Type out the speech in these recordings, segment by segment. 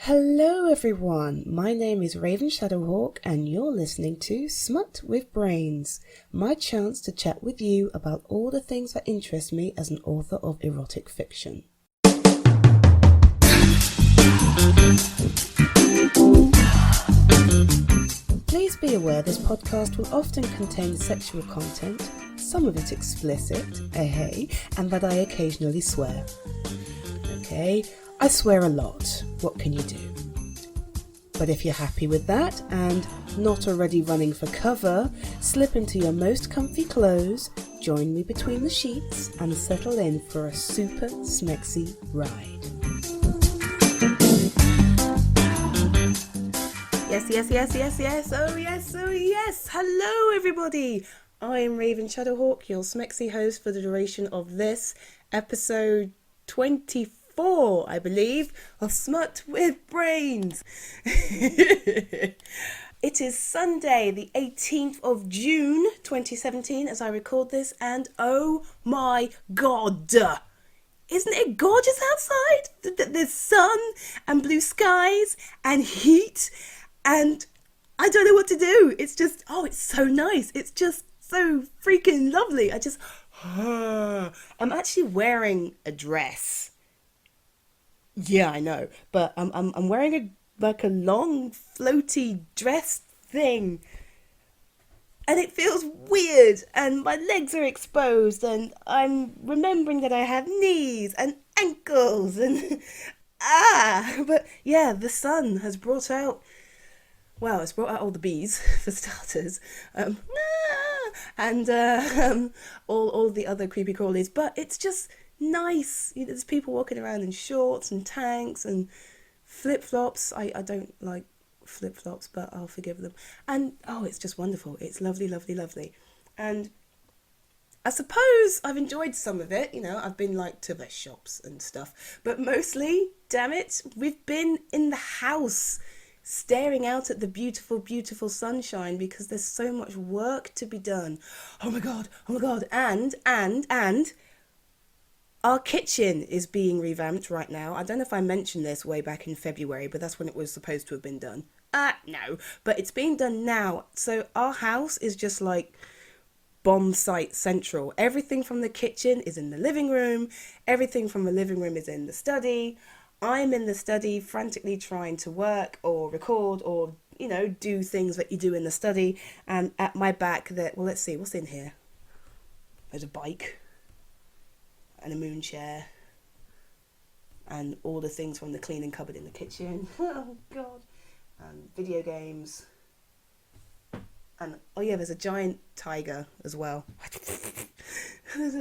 Hello everyone, my name is Raven Shadowhawk and you're listening to Smut with Brains, my chance to chat with you about all the things that interest me as an author of erotic fiction. Please be aware this podcast will often contain sexual content, some of it explicit, and that I occasionally swear. Okay, I swear a lot, what can you do? But if you're happy with that and not already running for cover, slip into your most comfy clothes, join me between the sheets and settle in for a super smexy ride. Yes. Hello everybody. I'm Raven Shadowhawk, your smexy host for the duration of this episode 24, I believe, of Smut with Brains. It is Sunday, the 18th of June, 2017, as I record this, and oh my god, isn't it gorgeous outside? There's sun and blue skies and heat, and I don't know what to do. It's just, it's so nice. It's just so freaking lovely. I'm actually wearing a dress. Yeah, I know, but I'm wearing a long floaty dress thing, and it feels weird, and my legs are exposed, and I'm remembering that I have knees and ankles, and but yeah, the sun has brought out. Well, it's brought out all the bees, for starters, and all the other creepy crawlies, but it's just nice. There's people walking around in shorts and tanks and flip-flops. I don't like flip-flops, but I'll forgive them. And, it's just wonderful. It's lovely, lovely, lovely. And I suppose I've enjoyed some of it. I've been, to the shops and stuff. But mostly, damn it, we've been in the house, staring out at the beautiful, beautiful sunshine because there's so much work to be done. Oh my god, and our kitchen is being revamped right now. I don't know if I mentioned this way back in February, but that's when it was supposed to have been done. No, but it's being done now. So our house is just bomb site central. Everything from the kitchen is in the living room. Everything from the living room is in the study. I'm in the study frantically trying to work or record or, do things that you do in the study. And at my back, let's see, what's in here? There's a bike and a moon chair and all the things from the cleaning cupboard in the kitchen. Oh, God. And video games. And, there's a giant tiger as well.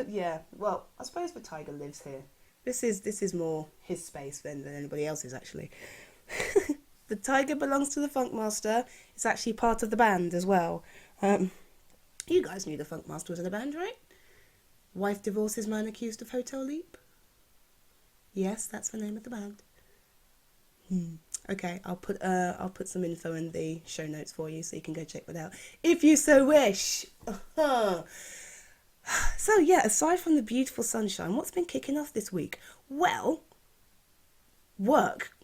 Yeah, well, I suppose the tiger lives here. This is more his space than anybody else's, actually. The tiger belongs to the Funkmaster. It's actually part of the band as well. You guys knew the Funkmaster was in a band, right? Wife divorces man accused of hotel leap. Yes, that's the name of the band. Okay, I'll put some info in the show notes for you so you can go check that out if you so wish. So yeah, aside from the beautiful sunshine, what's been kicking off this week? Well, work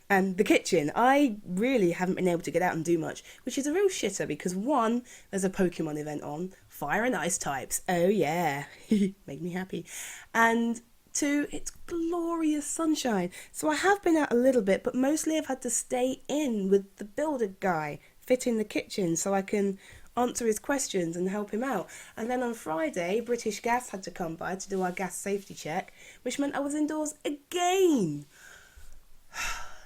and the kitchen. I really haven't been able to get out and do much, which is a real shitter because one, there's a Pokémon event on, Fire and Ice types. Oh yeah, made me happy. And two, it's glorious sunshine. So I have been out a little bit, but mostly I've had to stay in with the builder guy, fitting the kitchen so I can answer his questions and help him out. And then on Friday, British Gas had to come by to do our gas safety check, which meant I was indoors again.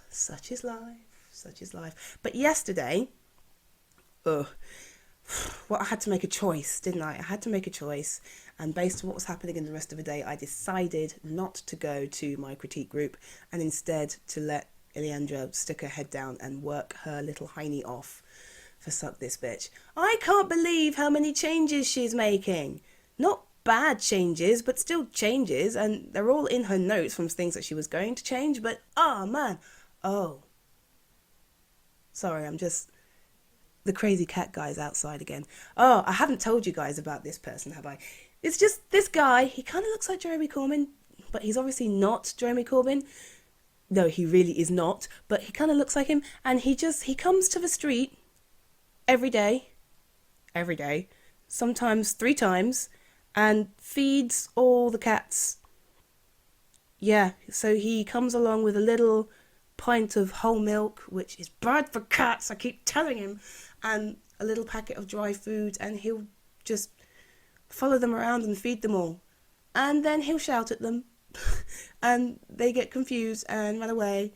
Such is life. But yesterday, I had to make a choice, didn't I? I had to make a choice, and based on what was happening in the rest of the day, I decided not to go to my critique group and instead to let Ileandra stick her head down and work her little hiney off for suck this bitch. I can't believe how many changes she's making. Not bad changes, but still changes, and they're all in her notes from things that she was going to change, but man. Sorry, I'm just... The crazy cat guy's outside again. I haven't told you guys about this person, have I? It's just this guy, he kind of looks like Jeremy Corbyn, but he's obviously not Jeremy Corbyn. No, he really is not, but he kind of looks like him, and he comes to the street every day, every day, sometimes 3 times, and feeds all the cats. Yeah, so he comes along with a little pint of whole milk, which is bad for cats, I keep telling him, and a little packet of dry food, and he'll just follow them around and feed them all. And then he'll shout at them, and they get confused and run away,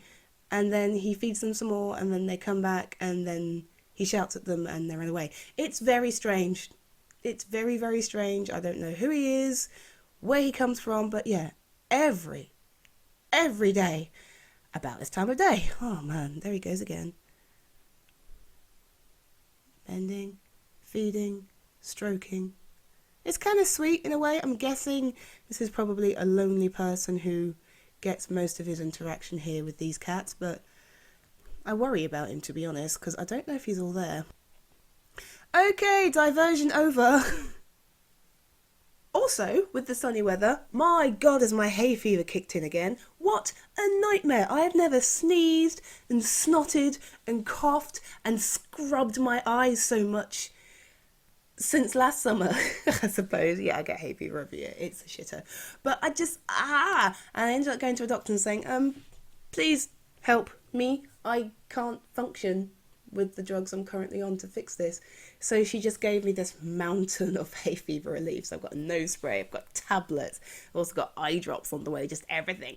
and then he feeds them some more, and then they come back, and then he shouts at them, and they run away. It's very strange. It's very, very strange. I don't know who he is, where he comes from, but yeah, every day, about this time of day. Oh man, there he goes again. Bending, feeding, stroking. It's kind of sweet in a way. I'm guessing this is probably a lonely person who gets most of his interaction here with these cats, but I worry about him, to be honest, because I don't know if he's all there. Okay, diversion over. Also, with the sunny weather, my God, has my hay fever kicked in again. What a nightmare. I have never sneezed and snotted and coughed and scrubbed my eyes so much since last summer, I suppose. Yeah, I get hay fever every year. It's a shitter. But I just, and I ended up going to a doctor and saying, please help me. I can't function with the drugs I'm currently on to fix this. So she just gave me this mountain of hay fever relief. So I've got a nose spray, I've got tablets, I've also got eye drops on the way, just everything.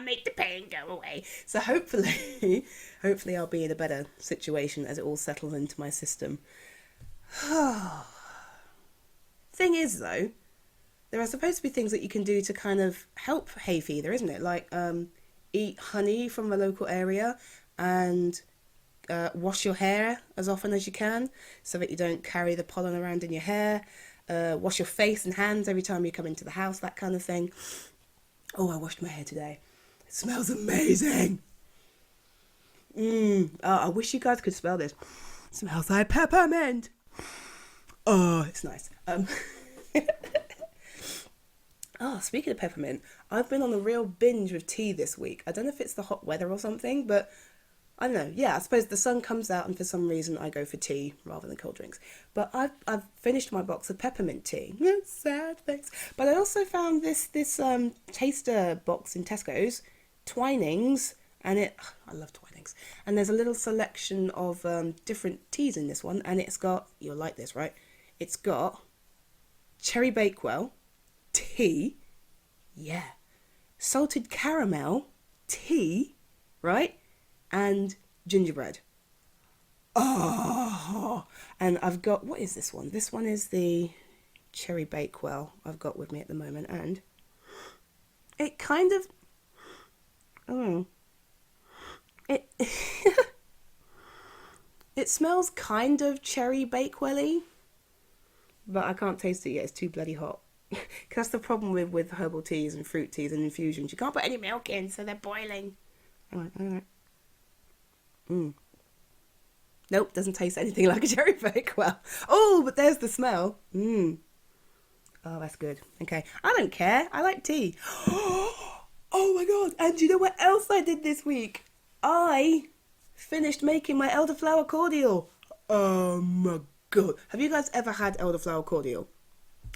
Make the pain go away. So hopefully I'll be in a better situation as it all settles into my system. Thing is though, there are supposed to be things that you can do to kind of help hay fever, isn't it? Like eat honey from the local area and wash your hair as often as you can so that you don't carry the pollen around in your hair. Wash your face and hands every time you come into the house, that kind of thing. Oh, I washed my hair today. It smells amazing. I wish you guys could smell this. It smells like peppermint. Oh, it's nice. Speaking of peppermint, I've been on a real binge with tea this week. I don't know if it's the hot weather or something, but I don't know. Yeah, I suppose the sun comes out and for some reason I go for tea rather than cold drinks. But I've finished my box of peppermint tea. Sad face. But I also found this taster box in Tesco's, Twinings, and I love Twinings. And there's a little selection of different teas in this one, and it's got, you'll like this, right? It's got cherry bakewell tea, yeah, salted caramel tea, right? And gingerbread. Oh, and I've got, what is this one? This one is the cherry bakewell I've got with me at the moment, and it kind of, it it smells kind of cherry bakewell-y, but I can't taste it yet. It's too bloody hot. Because that's the problem with herbal teas and fruit teas and infusions. You can't put any milk in, so they're boiling. Alright. Nope, doesn't taste anything like a cherry bakewell. Oh, but there's the smell. Oh, that's good. Okay, I don't care. I like tea. Oh my God! And do you know what else I did this week? I finished making my elderflower cordial. Oh my God! Have you guys ever had elderflower cordial?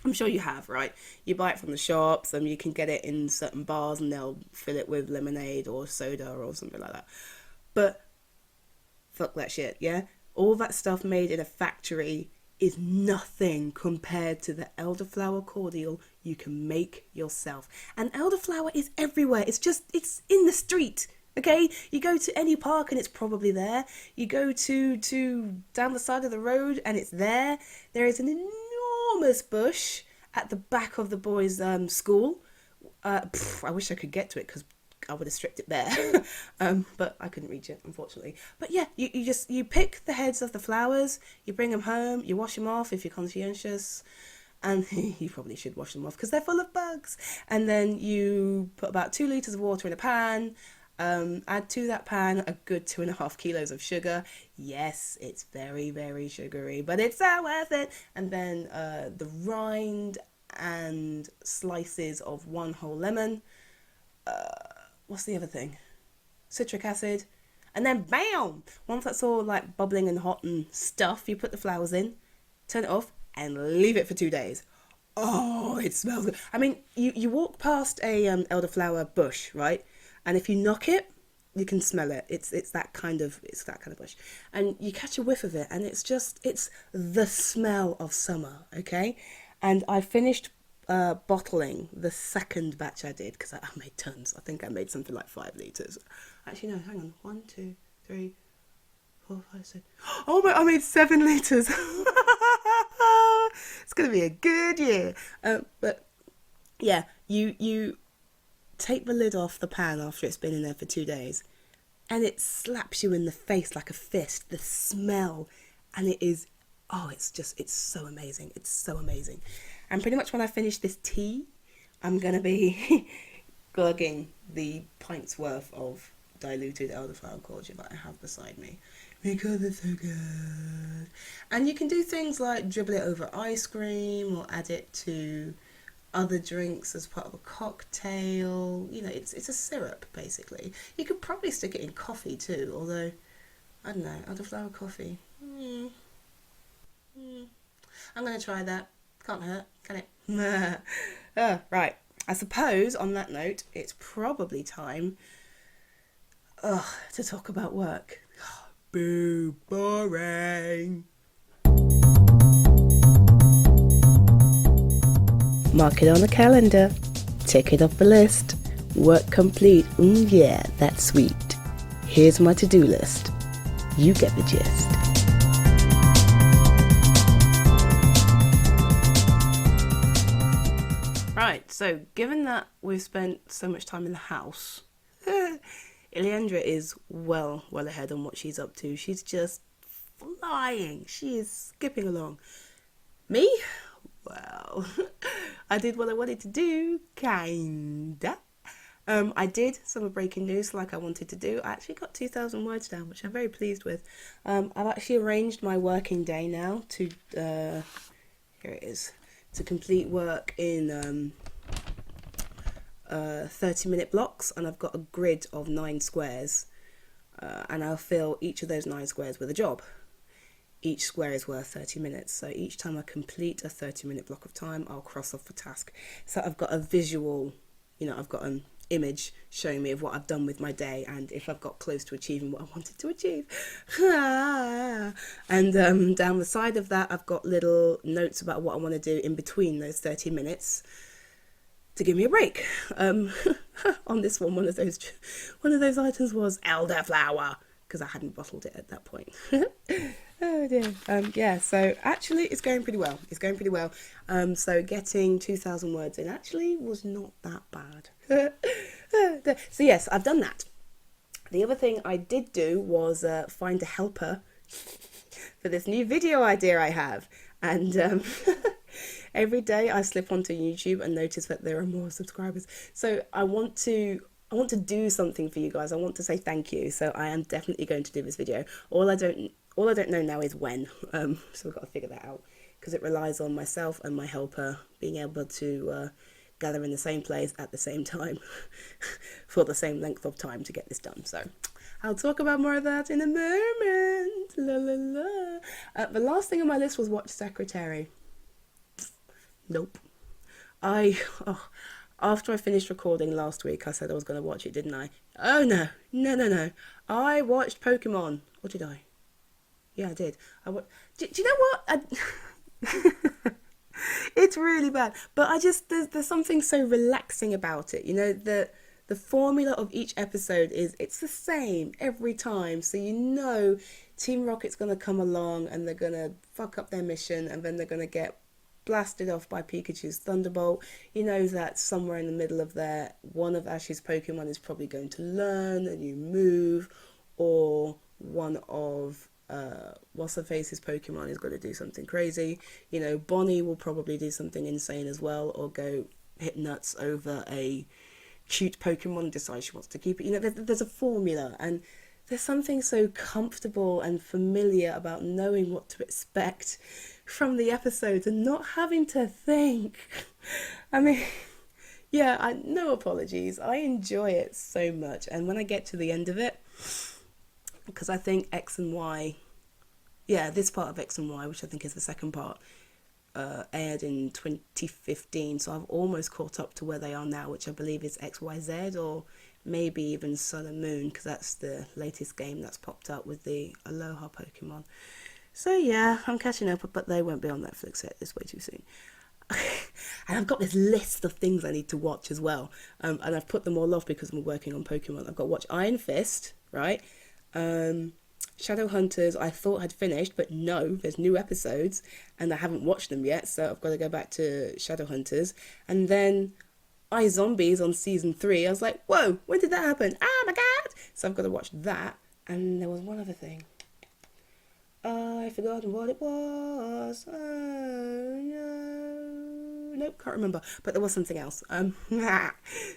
I'm sure you have, right? You buy it from the shops and you can get it in certain bars and they'll fill it with lemonade or soda or something like that. But fuck that shit, yeah? All that stuff made in a factory is nothing compared to the elderflower cordial you can make yourself. And elderflower is everywhere. It's in the street. Okay, you go to any park and it's probably there. You go to down the side of the road and it's there. There is an enormous bush at the back of the boys' school. I wish I could get to it because I would have stripped it there, but I couldn't reach it, unfortunately. But yeah, you pick the heads of the flowers, you bring them home, you wash them off if you're conscientious, and you probably should wash them off because they're full of bugs. And then you put about 2 litres of water in a pan. Add to that pan a good 2.5 kilos of sugar. Yes, it's very, very sugary, but it's so worth it. And then the rind and slices of 1 whole lemon. What's the other thing? citric acid, and then bam! Once that's all like bubbling and hot and stuff, you put the flowers in, turn it off, and leave it for 2 days. Oh, it smells good. I mean, you walk past a elderflower bush, right? And if you knock it, you can smell it. It's that kind of bush, and you catch a whiff of it, and it's the smell of summer. Okay, and I finished bottling the second batch I did because I made tons. I think I made something like 5 liters. Actually, no, hang on. 1, 2, 3, 4, 5, 6. Oh my! I made 7 liters. It's gonna be a good year. But yeah, you take the lid off the pan after it's been in there for 2 days, and it slaps you in the face like a fist. The smell, and it's so amazing. It's so amazing. And pretty much when I finish this tea, I'm gonna be glugging the pint's worth of diluted elderflower cordial that I have beside me because it's so good. And you can do things like dribble it over ice cream or add it to other drinks as part of a cocktail. You know, it's a syrup basically. You could probably stick it in coffee too, although I don't know, elderflower coffee. I'm gonna try that. Can't hurt, can it? Right. I suppose on that note, it's probably time to talk about work. Boo, boring. Mark it on the calendar. Tick it off the list. Work complete. Yeah, that's sweet. Here's my to-do list. You get the gist. Right, so given that we've spent so much time in the house, Ileandra is well ahead on what she's up to. She's just flying. She is skipping along. Me? Well, I did what I wanted to do, kinda. I did some breaking news like I wanted to do. I actually got 2,000 words down, which I'm very pleased with. I've actually arranged my working day now to, here it is, to complete work in 30-minute blocks, and I've got a grid of 9 squares, and I'll fill each of those 9 squares with a job. Each square is worth 30 minutes, so each time I complete a 30-minute block of time, I'll cross off a task. So I've got a visual, I've got an image showing me of what I've done with my day and if I've got close to achieving what I wanted to achieve. And down the side of that, I've got little notes about what I want to do in between those 30 minutes to give me a break. On this one of those items was elderflower, because I hadn't bottled it at that point. Oh dear. Yeah, so actually it's going pretty well. So getting 2,000 words in actually was not that bad. So yes, I've done that. The other thing I did do was find a helper for this new video idea I have. And every day I slip onto YouTube and notice that there are more subscribers. So I want to do something for you guys. I want to say thank you. So I am definitely going to do this video. All I don't know now is when. So we've got to figure that out, because it relies on myself and my helper being able to gather in the same place at the same time for the same length of time to get this done. So I'll talk about more of that in a moment. La la la. The last thing on my list was watch Secretary. Nope. After I finished recording last week, I said I was going to watch it, didn't I? Oh no. I watched Pokémon. Or did I? Yeah, I did. Do you know what? It's really bad. But there's something so relaxing about it. The formula of each episode it's the same every time. So Team Rocket's going to come along and they're going to fuck up their mission, and then they're going to get blasted off by Pikachu's Thunderbolt. You know that somewhere in the middle of there, one of Ash's Pokemon is probably going to learn a new move, or one of What's-Her-Face's Pokemon is going to do something crazy. Bonnie will probably do something insane as well, or go hit nuts over a cute Pokemon and decide she wants to keep it. There's a formula, and there's something so comfortable and familiar about knowing what to expect from the episodes and not having to think. I mean, Yeah, no apologies. I enjoy it so much. And when I get to the end of it, because I think X and Y, yeah, this part of X and Y, which I think is the second part, aired in 2015. So I've almost caught up to where they are now, which I believe is XYZ or maybe even Sun and Moon, because that's the latest game that's popped up with the Aloha Pokemon. So yeah, I'm catching up, but they won't be on Netflix yet. It's way too soon. And I've got this list of things I need to watch as well. And I've put them all off because I'm working on Pokemon. I've got to watch Iron Fist, right? Shadowhunters I thought had finished, but no, there's new episodes and I haven't watched them yet, so I've got to go back to Shadowhunters. And then iZombies on season 3. I was like, whoa, when did that happen? Oh my god! So I've got to watch that. And there was one other thing. I've forgotten what it was. Oh no. Nope, can't remember. But there was something else.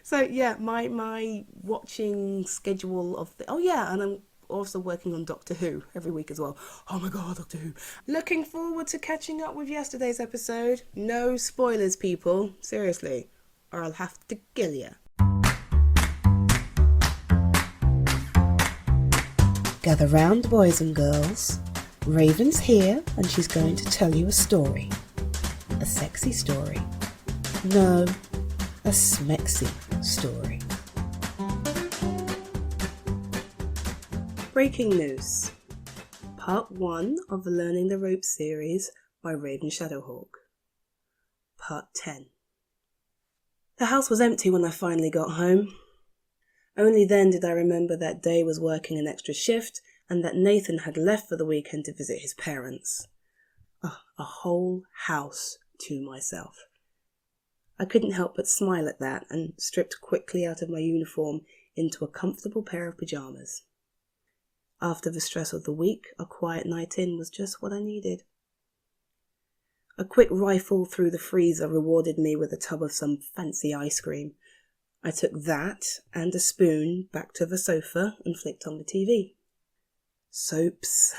So yeah, my watching schedule of the... Oh yeah, and I'm also working on Doctor Who every week as well. Oh my god, Doctor Who. Looking forward to catching up with yesterday's episode. No spoilers, people. Seriously. Or I'll have to kill you. Gather round, boys and girls. Raven's here and she's going to tell you a story. A sexy story. No, a smexy story. Breaking news. Part 1 of the Learning the Ropes series by Raven Shadowhawk. Part 10. The house was empty when I finally got home. Only then did I remember that Day was working an extra shift and that Nathan had left for the weekend to visit his parents. A whole house to myself. I couldn't help but smile at that and stripped quickly out of my uniform into a comfortable pair of pyjamas. After the stress of the week, a quiet night in was just what I needed. A quick rifle through the freezer rewarded me with a tub of some fancy ice cream. I took that and a spoon back to the sofa and flicked on the TV. Soaps,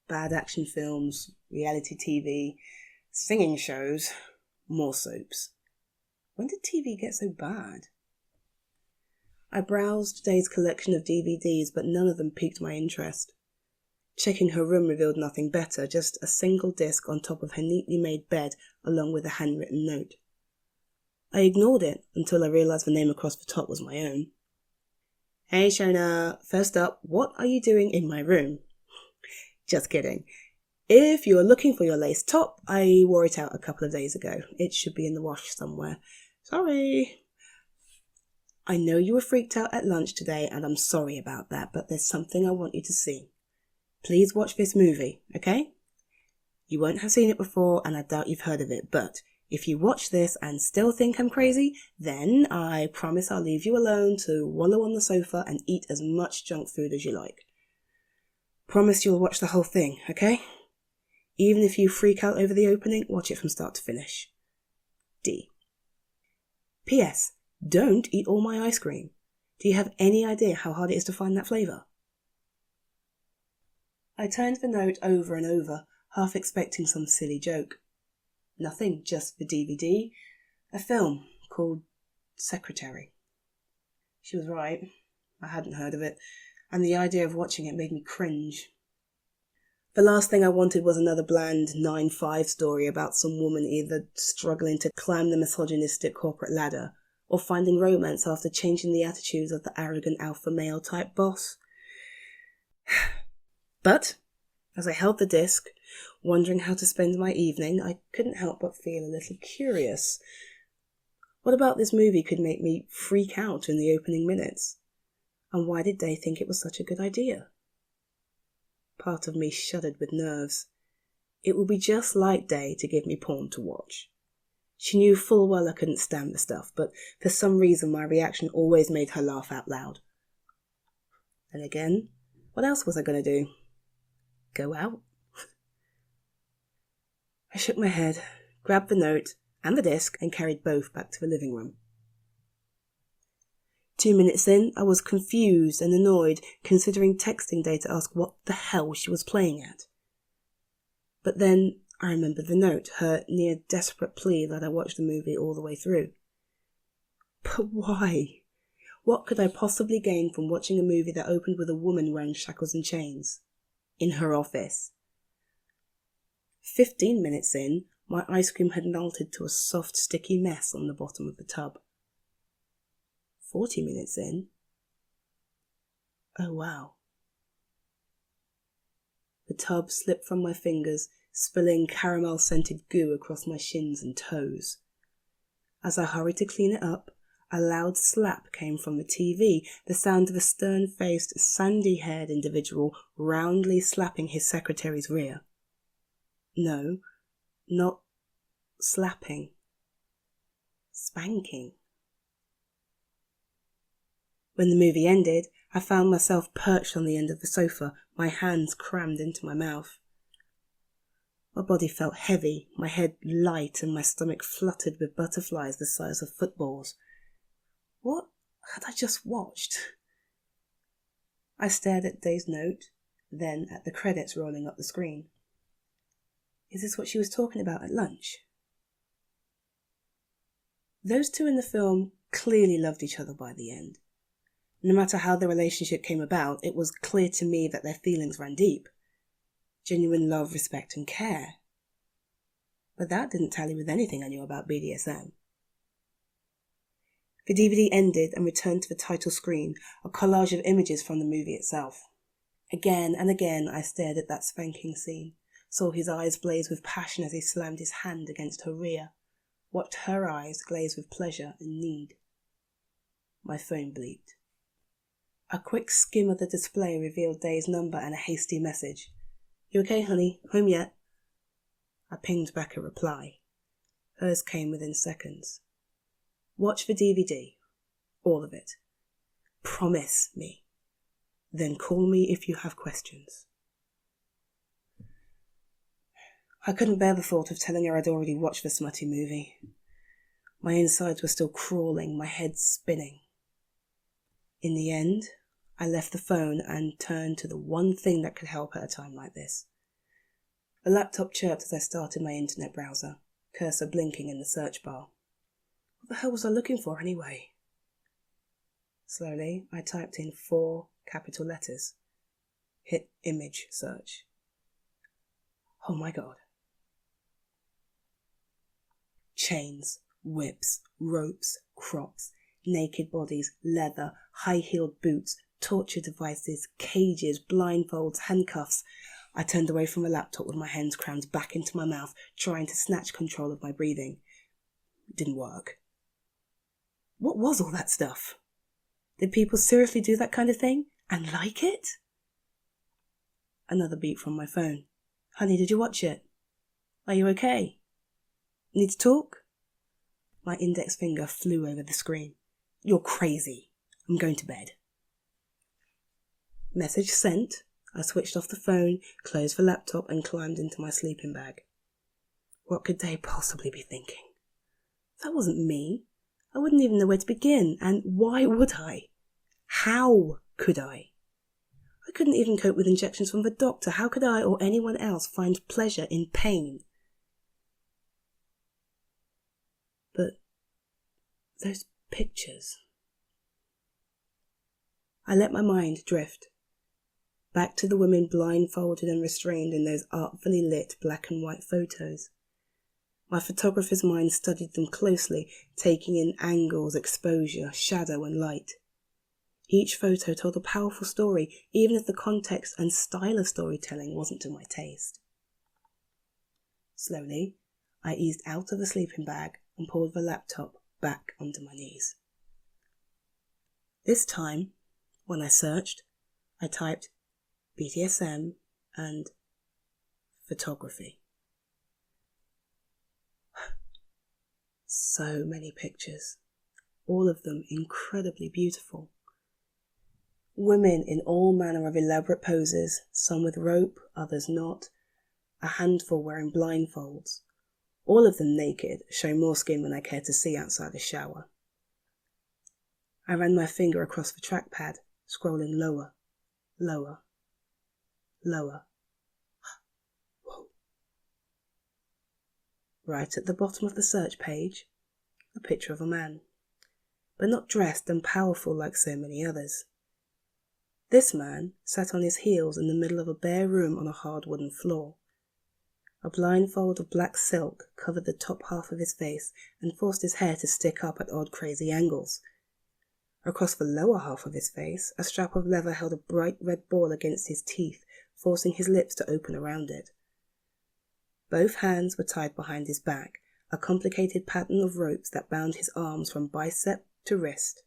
bad action films, reality TV, singing shows, more soaps. When did TV get so bad? I browsed Day's collection of DVDs, but none of them piqued my interest. Checking her room revealed nothing better, just a single disc on top of her neatly made bed along with a handwritten note. I ignored it until I realised the name across the top was my own. Hey Shona, first up, what are you doing in my room? Just kidding. If you are looking for your lace top, I wore it out a couple of days ago. It should be in the wash somewhere. Sorry. I know you were freaked out at lunch today and I'm sorry about that, but there's something I want you to see. Please watch this movie, okay? You won't have seen it before and I doubt you've heard of it, but if you watch this and still think I'm crazy, then I promise I'll leave you alone to wallow on the sofa and eat as much junk food as you like. Promise you'll watch the whole thing, okay? Even if you freak out over the opening, watch it from start to finish. D. P.S. Don't eat all my ice cream. Do you have any idea how hard it is to find that flavour? I turned the note over and over, half expecting some silly joke. Nothing, just the DVD, a film called Secretary. She was right. I hadn't heard of it, and the idea of watching it made me cringe. The last thing I wanted was another bland 9-5 story about some woman either struggling to climb the misogynistic corporate ladder or finding romance after changing the attitudes of the arrogant alpha male type boss. But, as I held the disc, wondering how to spend my evening, I couldn't help but feel a little curious. What about this movie could make me freak out in the opening minutes? And why did they think it was such a good idea? Part of me shuddered with nerves. It would be just like Day to give me porn to watch. She knew full well I couldn't stand the stuff, but for some reason my reaction always made her laugh out loud. And again, what else was I going to do? Go out? I shook my head, grabbed the note and the disc and carried both back to the living room. 2 minutes in, I was confused and annoyed, considering texting Day to ask what the hell she was playing at. But then I remembered the note, her near-desperate plea that I watch the movie all the way through. But why? What could I possibly gain from watching a movie that opened with a woman wearing shackles and chains? In her office. 15 minutes in, my ice cream had melted to a soft, sticky mess on the bottom of the tub. 40 minutes in. Oh wow. The tub slipped from my fingers, spilling caramel-scented goo across my shins and toes. As I hurried to clean it up, a loud slap came from the TV, the sound of a stern-faced, sandy-haired individual roundly slapping his secretary's rear. No, not slapping. Spanking. When the movie ended, I found myself perched on the end of the sofa, my hands crammed into my mouth. My body felt heavy, my head light, and my stomach fluttered with butterflies the size of footballs. What had I just watched? I stared at Day's note, then at the credits rolling up the screen. Is this what she was talking about at lunch? Those two in the film clearly loved each other by the end. No matter how the relationship came about, it was clear to me that their feelings ran deep. Genuine love, respect, and care. But that didn't tally with anything I knew about BDSM. The DVD ended and returned to the title screen, a collage of images from the movie itself. Again and again I stared at that spanking scene, saw his eyes blaze with passion as he slammed his hand against her rear, watched her eyes glaze with pleasure and need. My phone bleeped. A quick skim of the display revealed Day's number and a hasty message. You okay, honey? Home yet? I pinged back a reply. Hers came within seconds. Watch the DVD. All of it. Promise me. Then call me if you have questions. I couldn't bear the thought of telling her I'd already watched the smutty movie. My insides were still crawling, my head spinning. In the end, I left the phone and turned to the one thing that could help at a time like this. The laptop chirped as I started my internet browser, cursor blinking in the search bar. What the hell was I looking for anyway? Slowly, I typed in 4 capital letters. Hit image search. Oh my god. Chains, whips, ropes, crops, naked bodies, leather, high-heeled boots, torture devices, cages, blindfolds, handcuffs. I turned away from the laptop with my hands crammed back into my mouth, trying to snatch control of my breathing. It didn't work. What was all that stuff? Did people seriously do that kind of thing? And like it? Another beep from my phone. Honey, did you watch it? Are you okay? Need to talk? My index finger flew over the screen. You're crazy. I'm going to bed. Message sent. I switched off the phone, closed the laptop, and climbed into my sleeping bag. What could they possibly be thinking? That wasn't me. I wouldn't even know where to begin, and why would I? How could I? I couldn't even cope with injections from the doctor. How could I or anyone else find pleasure in pain? But those pictures. I let my mind drift. Back to the women blindfolded and restrained in those artfully lit black and white photos. My photographer's mind studied them closely, taking in angles, exposure, shadow and light. Each photo told a powerful story, even if the context and style of storytelling wasn't to my taste. Slowly, I eased out of the sleeping bag and pulled the laptop back onto my knees. This time, when I searched, I typed BDSM and photography. So many pictures, all of them incredibly beautiful. Women in all manner of elaborate poses, some with rope, others not, a handful wearing blindfolds, all of them naked, showing more skin than I cared to see outside the shower. I ran my finger across the trackpad, scrolling lower, lower, lower. Whoa. Right at the bottom of the search page, a picture of a man. but not dressed and powerful like so many others. This man sat on his heels in the middle of a bare room on a hard wooden floor. A blindfold of black silk covered the top half of his face and forced his hair to stick up at odd crazy angles. Across the lower half of his face, a strap of leather held a bright red ball against his teeth, forcing his lips to open around it. Both hands were tied behind his back, a complicated pattern of ropes that bound his arms from bicep to wrist.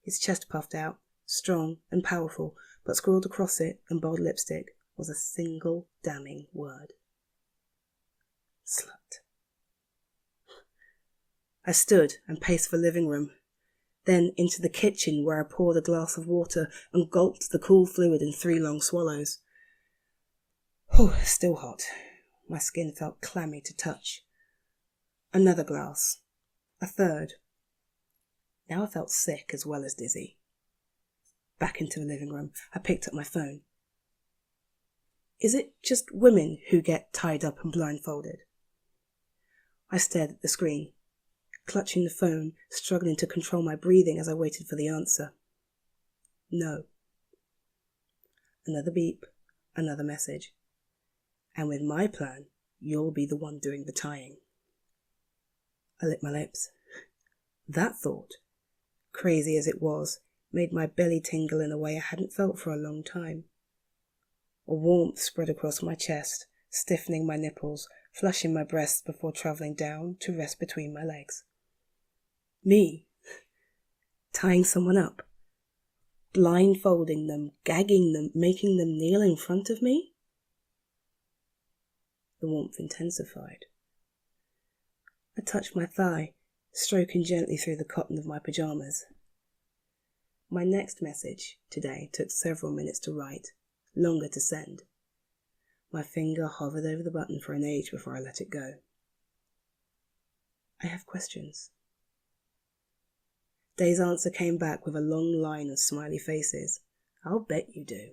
His chest puffed out, strong and powerful, but scrawled across it in bold lipstick was a single damning word. Slut. I stood and paced the living room, then into the kitchen where I poured a glass of water and gulped the cool fluid in 3 long swallows. Still hot. My skin felt clammy to touch. Another glass. A third. Now I felt sick as well as dizzy. Back into the living room, I picked up my phone. Is it just women who get tied up and blindfolded? I stared at the screen, clutching the phone, struggling to control my breathing as I waited for the answer. No. Another beep, another message. And with my plan, you'll be the one doing the tying. I licked my lips. That thought, crazy as it was, made my belly tingle in a way I hadn't felt for a long time. A warmth spread across my chest, stiffening my nipples, flushing my breasts before travelling down to rest between my legs. Me, tying someone up, blindfolding them, gagging them, making them kneel in front of me? The warmth intensified. I touched my thigh, stroking gently through the cotton of my pyjamas. My next message today took several minutes to write, longer to send. My finger hovered over the button for an age before I let it go. I have questions. Day's answer came back with a long line of smiley faces. I'll bet you do.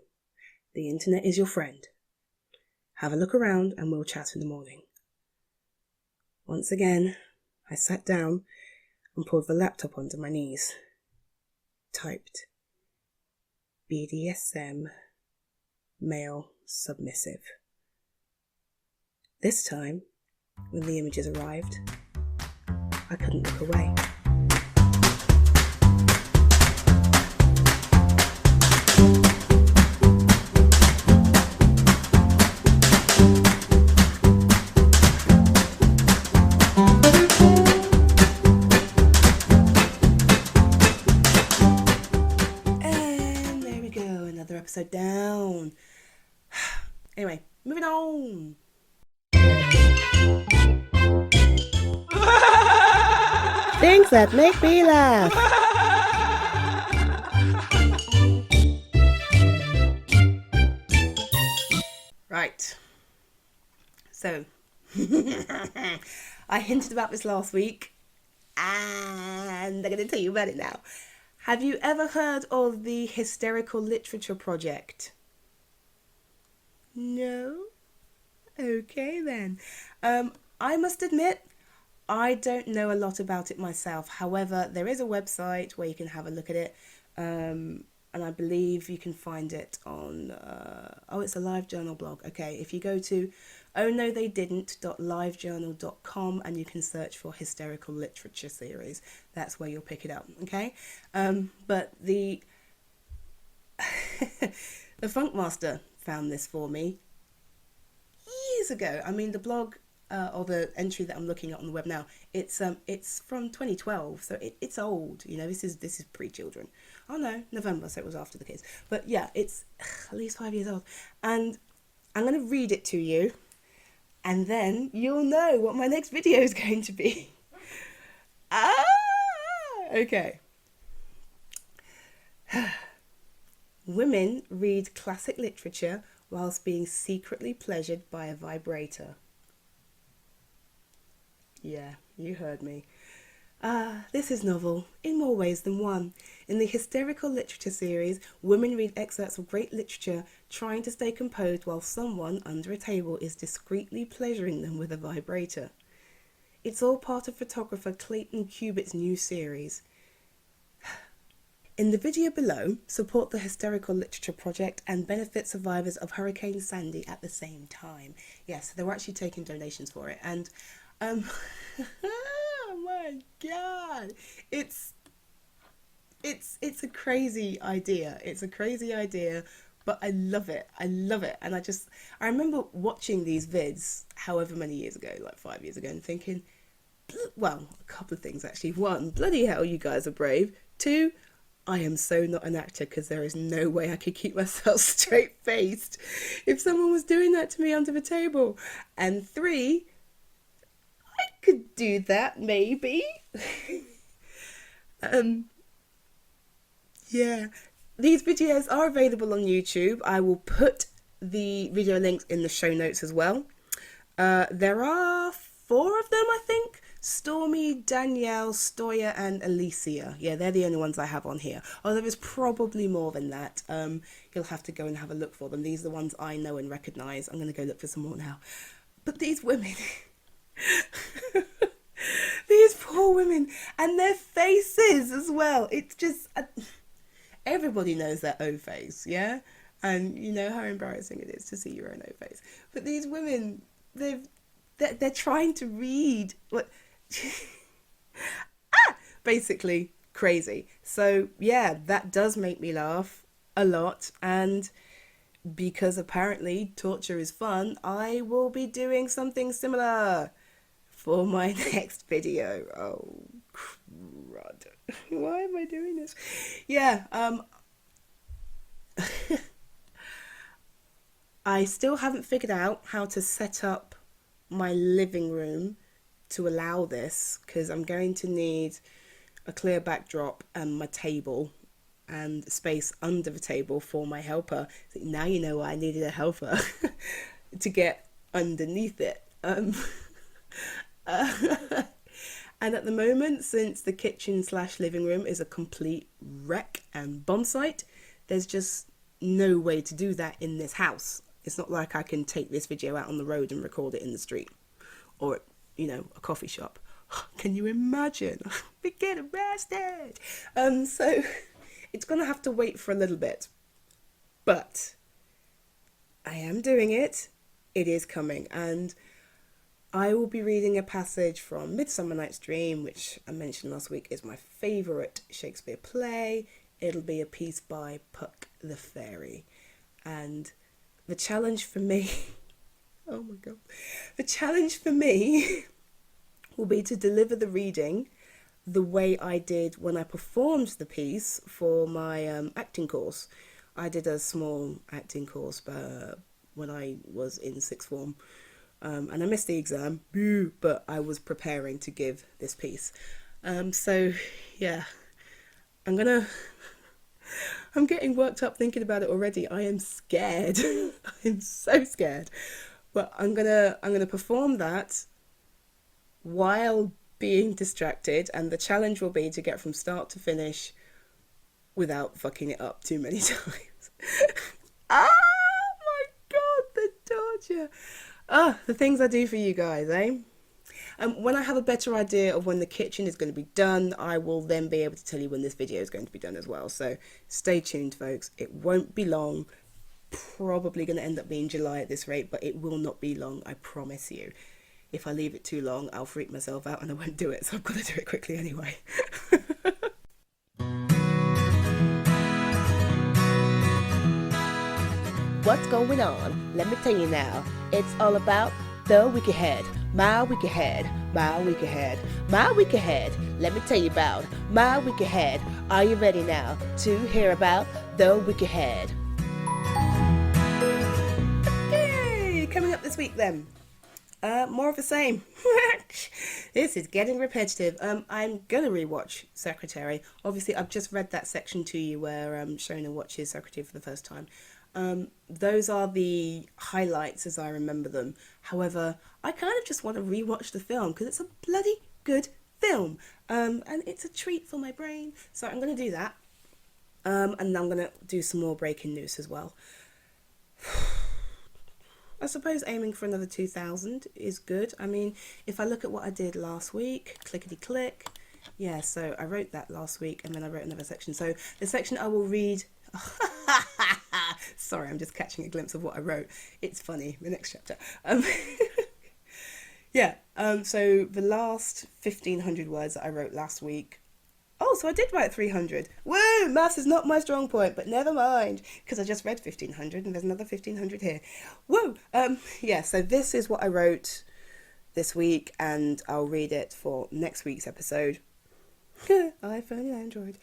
The internet is your friend. Have a look around and we'll chat in the morning. Once again, I sat down and pulled the laptop onto my knees. Typed BDSM male submissive. This time, when the images arrived, I couldn't look away. And there we go, another episode down. Anyway, moving on. Things that make me laugh. Right. So, I hinted about this last week, and I'm going to tell you about it now. Have you ever heard of the Hysterical Literature Project? No? Okay then. I must admit, I don't know a lot about it myself. However, there is a website where you can have a look at it. And I believe you can find it on, it's a LiveJournal blog. Okay, if you go to ohnotheydidn't.livejournal.com and you can search for Hysterical Literature Series, that's where you'll pick it up, okay? But the Funkmaster found this for me years ago. I mean, the blog or the entry that I'm looking at on the web now, it's from 2012, so it's old. You know, this is pre-children. Oh no, November, so it was after the kids. But yeah, it's at least 5 years old, and I'm going to read it to you, and then you'll know what my next video is going to be. Okay. Women read classic literature whilst being secretly pleasured by a vibrator. Yeah, you heard me. This is novel, in more ways than one. In the Hysterical Literature series, women read excerpts of great literature, trying to stay composed while someone under a table is discreetly pleasuring them with a vibrator. It's all part of photographer Clayton Cubitt's new series. In the video below, support the Hysterical Literature Project and benefit survivors of Hurricane Sandy at the same time. Yes, they were actually taking donations for it. And, oh my God, it's a crazy idea. It's a crazy idea, but I love it. I love it. And I remember watching these vids however many years ago, like 5 years ago, and thinking, well, a couple of things actually. One, bloody hell, you guys are brave. Two, I am so not an actor because there is no way I could keep myself straight-faced if someone was doing that to me under the table. And three, I could do that maybe. Yeah, these videos are available on YouTube. I will put the video links in the show notes as well. There are 4 of them, I think. Stormy, Danielle, Stoya, and Alicia. Yeah, they're the only ones I have on here. Oh, there is probably more than that. You'll have to go and have a look for them. These are the ones I know and recognise. I'm going to go look for some more now. But these women... these poor women. And their faces as well. It's just... everybody knows their O face, yeah? And you know how embarrassing it is to see your own O face. But these women, they're trying to read what... basically crazy. So yeah, that does make me laugh a lot. And because apparently torture is fun, I will be doing something similar for my next video. Oh, crud. Why am I doing this? Yeah, I still haven't figured out how to set up my living room to allow this, because I'm going to need a clear backdrop and my table and space under the table for my helper. So now you know why I needed a helper to get underneath it. And at the moment, since the kitchen/living room is a complete wreck and bomb site, there's just no way to do that in this house. It's not like I can take this video out on the road and record it in the street or, you know, a coffee shop. Can you imagine? We get arrested. So it's going to have to wait for a little bit. But I am doing it. It is coming. And I will be reading a passage from Midsummer Night's Dream, which I mentioned last week is my favourite Shakespeare play. It'll be a piece by Puck the Fairy. And the challenge for me, oh my God, the challenge for me will be to deliver the reading the way I did when I performed the piece for my acting course. I did a small acting course when I was in sixth form. And I missed the exam, but I was preparing to give this piece. So, yeah, I'm getting worked up thinking about it already. I am scared. I'm so scared. But I'm gonna perform that while being distracted, and the challenge will be to get from start to finish without fucking it up too many times. Ah, my God, the torture. The things I do for you guys, eh? When I have a better idea of when the kitchen is going to be done, I will then be able to tell you when this video is going to be done as well. So stay tuned, folks. It won't be long. Probably going to end up being July at this rate, but it will not be long, I promise you. If I leave it too long, I'll freak myself out and I won't do it. So I've got to do it quickly anyway. What's going on? Let me tell you now. It's all about the week ahead. My week ahead. My week ahead. My week ahead. Let me tell you about my week ahead. Are you ready now to hear about the week ahead? Okay, coming up this week then. More of the same. This is getting repetitive. I'm gonna rewatch Secretary. Obviously, I've just read that section to you where Shona watches Secretary for the first time. Those are the highlights as I remember them. However, I kind of just want to rewatch the film because it's a bloody good film. And it's a treat for my brain. So I'm going to do that. And I'm going to do some more breaking news as well. I suppose aiming for another 2,000 is good. I mean, if I look at what I did last week, clickety click, Yeah, so I wrote that last week and then I wrote another section. So the section I will read. Sorry, I'm just catching a glimpse of what I wrote. It's funny, the next chapter. Yeah, so the last 1,500 words that I wrote last week. Oh, so I did write 300. Woo! Maths is not my strong point, but never mind, because I just read 1,500 and there's another 1,500 here. Woo! Yeah, so this is what I wrote this week, and I'll read it for next week's episode. iPhone and Android.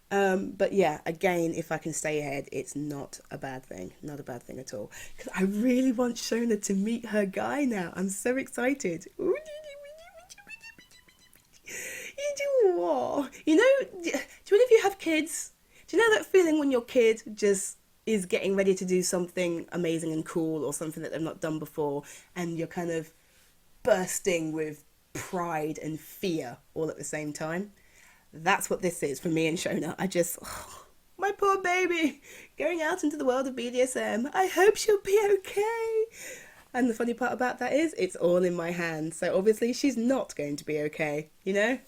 But yeah, again, if I can stay ahead, it's not a bad thing. Not a bad thing at all. Because I really want Shona to meet her guy now. I'm so excited. You do what? You know, do any of you have kids? Do you know that feeling when your kid just is getting ready to do something amazing and cool, or something that they've not done before, and you're kind of bursting with pride and fear all at the same time? That's what this is for me and Shona. My poor baby, going out into the world of BDSM. I hope she'll be okay. And the funny part about that is, it's all in my hands. So obviously she's not going to be okay, you know?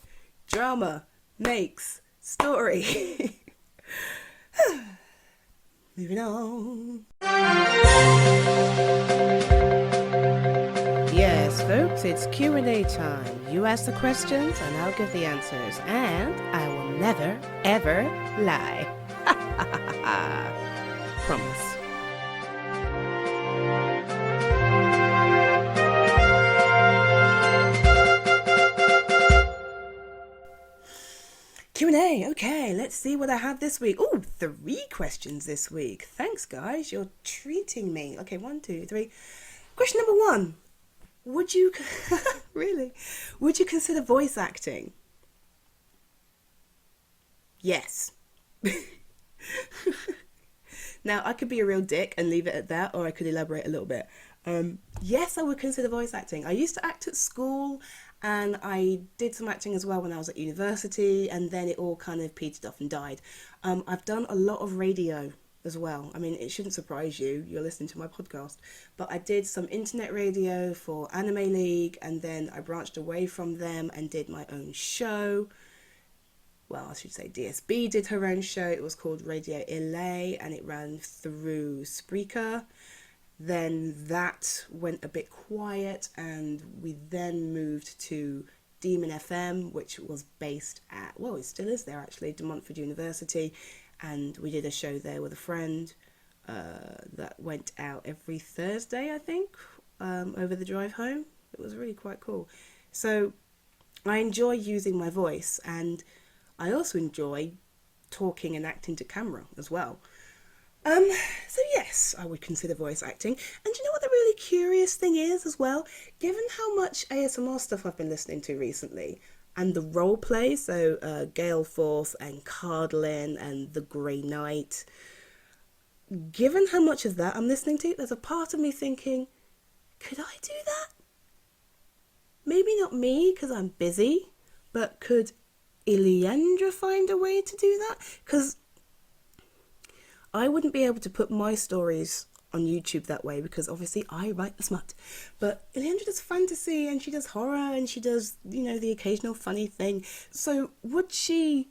Drama makes story. Moving on. Yes, folks, it's Q&A time. You ask the questions and I'll give the answers. And I will never, ever lie. Promise. Q&A, okay, let's see what I have this week. Oh, 3 questions this week. Thanks, guys, you're treating me. Okay, 1, 2, 3. Question number 1. Would you, really, would you consider voice acting? Yes. Now, I could be a real dick and leave it at that, or I could elaborate a little bit. Yes, I would consider voice acting. I used to act at school, and I did some acting as well when I was at university, and then it all kind of petered off and died. I've done a lot of radio as well. I mean, it shouldn't surprise you, you're listening to my podcast, but I did some internet radio for Anime League, and then I branched away from them and did my own show. Well, I should say DSB did her own show. It was called Radio LA, and it ran through Spreaker. Then that went a bit quiet, and we then moved to Demon FM, which was based at, well, it still is there actually, De Montfort University, and we did a show there with a friend that went out every Thursday, I think, over the drive home. It was really quite cool. So I enjoy using my voice, and I also enjoy talking and acting to camera as well. So yes, I would consider voice acting. And you know what the really curious thing is as well? Given how much ASMR stuff I've been listening to recently, and the role play, so Gale Forth and Cardlin and The Grey Knight, given how much of that I'm listening to, there's a part of me thinking, could I do that? Maybe not me, because I'm busy, but could Iliandra find a way to do that? Because I wouldn't be able to put my stories on YouTube that way, because obviously I write the smut. But Iliandra does fantasy, and she does horror, and she does, you know, the occasional funny thing. So would she,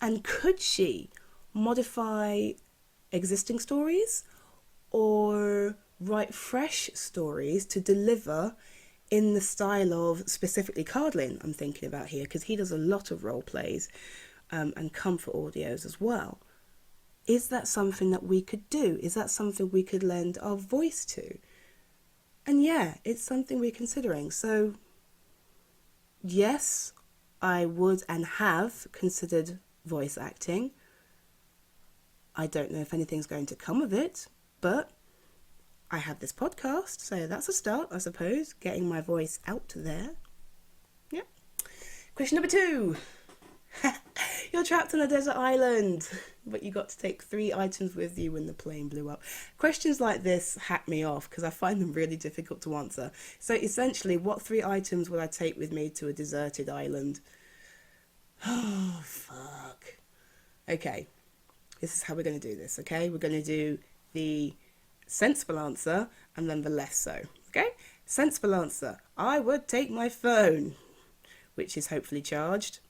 and could she, modify existing stories, or write fresh stories to deliver in the style of specifically Cardlin I'm thinking about here, because he does a lot of role plays and comfort audios as well. Is that something that we could do? Is that something we could lend our voice to? And yeah, it's something we're considering. So yes, I would and have considered voice acting. I don't know if anything's going to come of it, but I have this podcast, so that's a start, I suppose, getting my voice out there. Yeah. Question number 2. You're trapped on a desert island, but you got to take 3 items with you when the plane blew up. Questions like this hack me off because I find them really difficult to answer. So essentially, what 3 items would I take with me to a deserted island? Oh, fuck. Okay, this is how we're going to do this, okay? We're going to do the sensible answer and then the less so, okay? Sensible answer. I would take my phone, which is hopefully charged.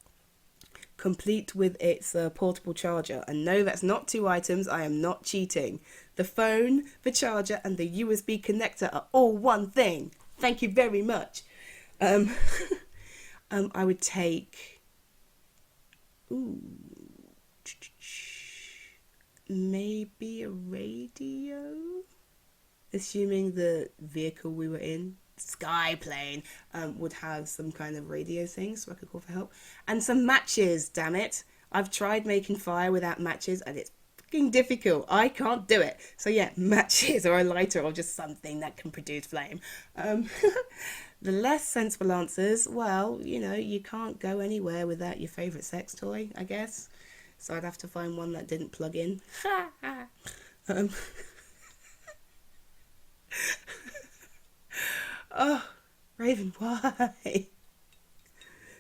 complete with its portable charger. And no, that's not 2 items. I am not cheating. The phone, the charger, and the USB connector are all one thing. Thank you very much. I would take... Ooh... Maybe a radio? Assuming the vehicle we were in, Skyplane, would have some kind of radio thing so I could call for help. And some matches, damn it. I've tried making fire without matches and it's fucking difficult. I can't do it. So yeah, matches or a lighter or just something that can produce flame. The less sensible answers, well, you know, you can't go anywhere without your favourite sex toy, I guess. So I'd have to find one that didn't plug in. Oh, Raven, why?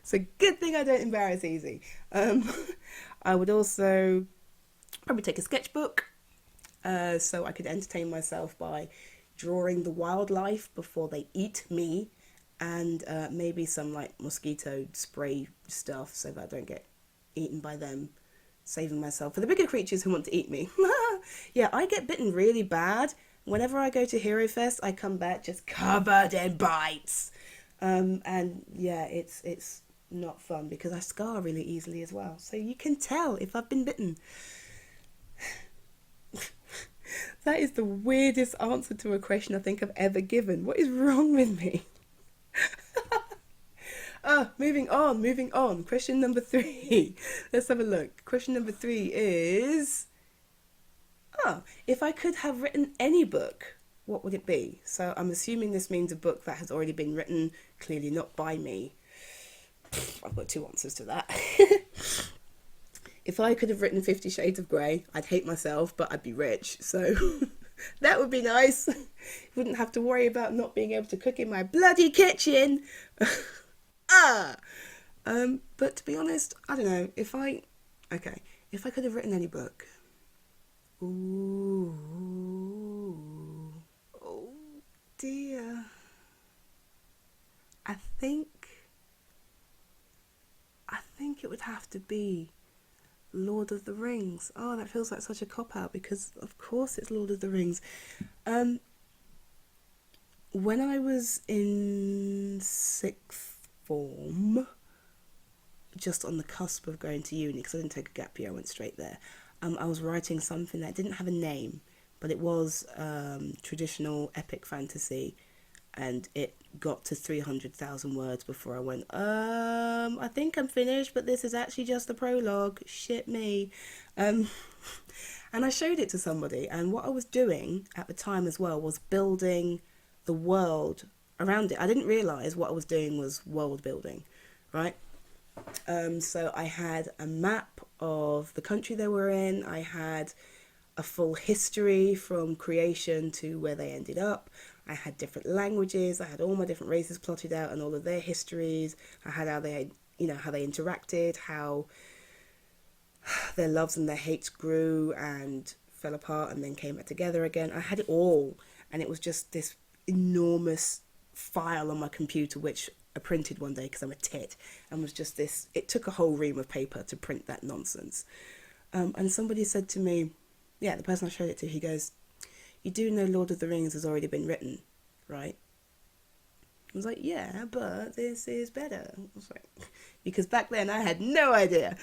It's a good thing I don't embarrass easy. I would also probably take a sketchbook so I could entertain myself by drawing the wildlife before they eat me, and maybe some like mosquito spray stuff so that I don't get eaten by them, saving myself for the bigger creatures who want to eat me. Yeah, I get bitten really bad. Whenever I go to Hero Fest, I come back just covered in bites. And yeah, it's not fun because I scar really easily as well. So you can tell if I've been bitten. That is the weirdest answer to a question I think I've ever given. What is wrong with me? Moving on. Question number 3. Let's have a look. Question number 3 is... if I could have written any book, what would it be? So I'm assuming this means a book that has already been written, clearly not by me. I've got 2 answers to that. If I could have written 50 Shades of Grey, I'd hate myself, but I'd be rich. So that would be nice. Wouldn't have to worry about not being able to cook in my bloody kitchen. But to be honest, I don't know. If I could have written any book. Ooh. Oh dear. I think it would have to be Lord of the Rings. Oh, that feels like such a cop-out because of course it's Lord of the Rings. When I was in 6th form, just on the cusp of going to uni, because I didn't take a gap year, I went straight there. I was writing something that didn't have a name, but it was traditional epic fantasy, and it got to 300,000 words before I went, I think I'm finished, but this is actually just the prologue. Shit me. And I showed it to somebody, and what I was doing at the time as well was building the world around it. I didn't realise what I was doing was world building, right? So I had a map of the country they were in. I had a full history from creation to where they ended up. I had different languages. I had all my different races plotted out and all of their histories. I had how they interacted, how their loves and their hates grew and fell apart and then came back together again. I had it all, and it was just this enormous file on my computer, which I printed one day because I'm a tit, and was just this, it took a whole ream of paper to print that nonsense. And somebody said to me, yeah, the person I showed it to, he goes, you do know Lord of the Rings has already been written, right? I was like, yeah, but this is better. I was like, because back then I had no idea.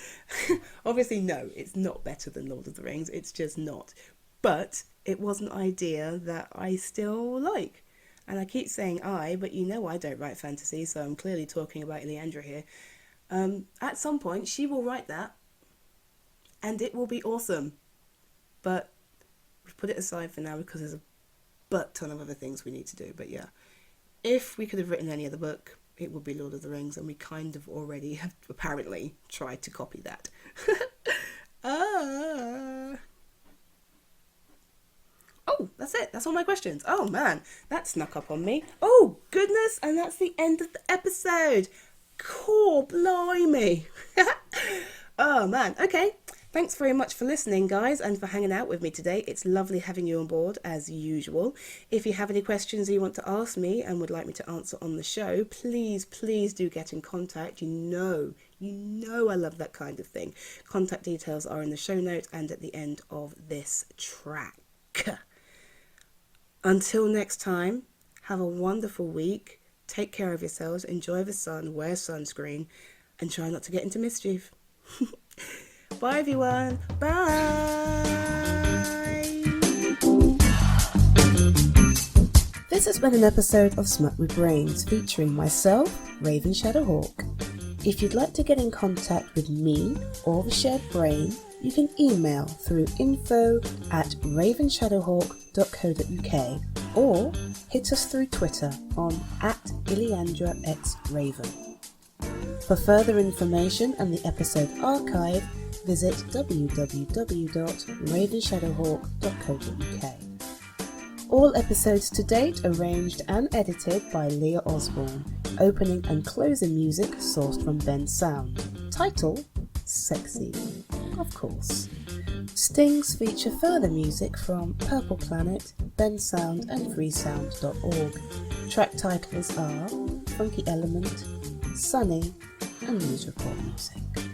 Obviously, no, it's not better than Lord of the Rings. It's just not. But it was an idea that I still like. And I keep saying but you know I don't write fantasy, so I'm clearly talking about Leandra here. At some point, she will write that, and it will be awesome. But we've put it aside for now because there's a butt ton of other things we need to do. But yeah, if we could have written any other book, it would be Lord of the Rings, and we kind of already have apparently tried to copy that. Oh, that's it. That's all my questions. Oh man, that snuck up on me. Oh goodness, and that's the end of the episode. Cool, blimey. Oh man, okay. Thanks very much for listening, guys, and for hanging out with me today. It's lovely having you on board, as usual. If you have any questions you want to ask me and would like me to answer on the show, please do get in contact. You You know I love that kind of thing. Contact details are in the show notes and at the end of this track. Until next time, have a wonderful week. Take care of yourselves, enjoy the sun, wear sunscreen, and try not to get into mischief. Bye everyone. Bye. This has been an episode of Smut with Brains featuring myself, Raven Shadowhawk. If you'd like to get in contact with me or the shared brain, you can email through info@ravenshadowhawk.co.uk or hit us through Twitter on @IleandraXRaven. For further information and the episode archive, visit www.ravenshadowhawk.co.uk. All episodes to date arranged and edited by Leah Osborne. Opening and closing music sourced from Ben Sound. Title: Sexy. Of course. Stings feature further music from Purple Planet, Ben Sound and freesound.org. Track titles are Funky Element, Sunny and NewsReportMusic.